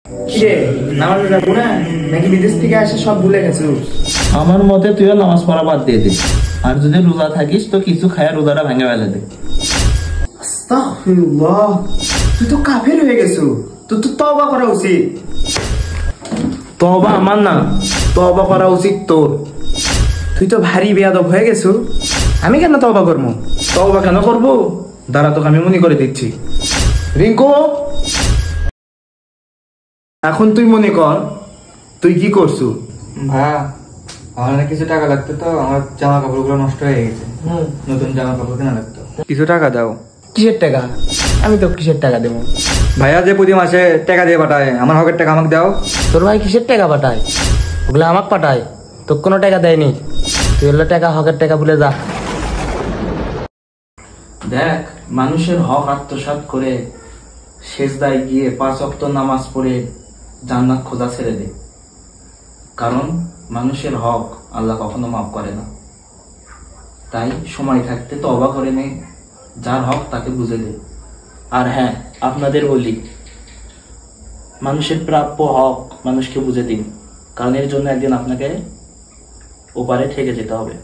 কিরে নামাজে যাবো না নাকি বিদেশ থেকে এসে সব ভুলে গেছো? আমার মতে তুইও নামাজ পড়া বাদ দিয়ে দে, আর যদি রোজা থাকিস তো কিছু খায় রোজাটা ভেঙে ফেলে দে। আস্তাগফিরুল্লাহ, তুই তো কাফের হয়ে গেছো, তোর তো তওবা করা উচিত। তওবা আমার না, তওবা করা উচিত তোর। তুই তো ভারী বেয়াদব হয়ে গেছো, আমি কেন তওবা করবো? তওবা কেন করবো? দাঁড়া তোকে আমি মনে করে দিচ্ছি। রিঙ্কু, এখন তুই মনে কর তুই কি করছু। ভাইয়া আমার কিছু টাকা লাগতো, তো আমার জামা কাপড় গুলো নষ্ট হয়ে গেছে, নতুন জামা কাপড় কেনা লাগতো, কিছু টাকা দাও। কিসের টাকা? আমি তো কিসের টাকা দেবো? ভাইয়া যে প্রতি মাসে টাকা দিয়ে পাঠায়, আমার হকের টাকা আমাকে দাও। তোর ভাই কিসের টাকা পাঠায়? ওগুলো আমাকে পাঠায়, তোর কোনো টাকা দেয়নি। তুই হলো টাকা, হকের টাকা ভুলে যা। দেখ, মানুষের হক আত্মসাৎ করে সেজদায় গিয়ে 5 ওয়াক্ত নামাজ পড়ে জান্নাত খোঁজা ছেড়ে দে, কারণ মানুষের হক আল্লাহ কখনো মাফ করে না। তাই সময় থাকতে তওবা করে নে, যার হক তাকে বুঝে দে। আর হ্যাঁ, আপনাদের বলি, মানুষের প্রাপ্য হক মানুষকে বুঝে দিন, কারণ এর জন্য একদিন আপনাকে ওপারে থেকে যেতে হবে।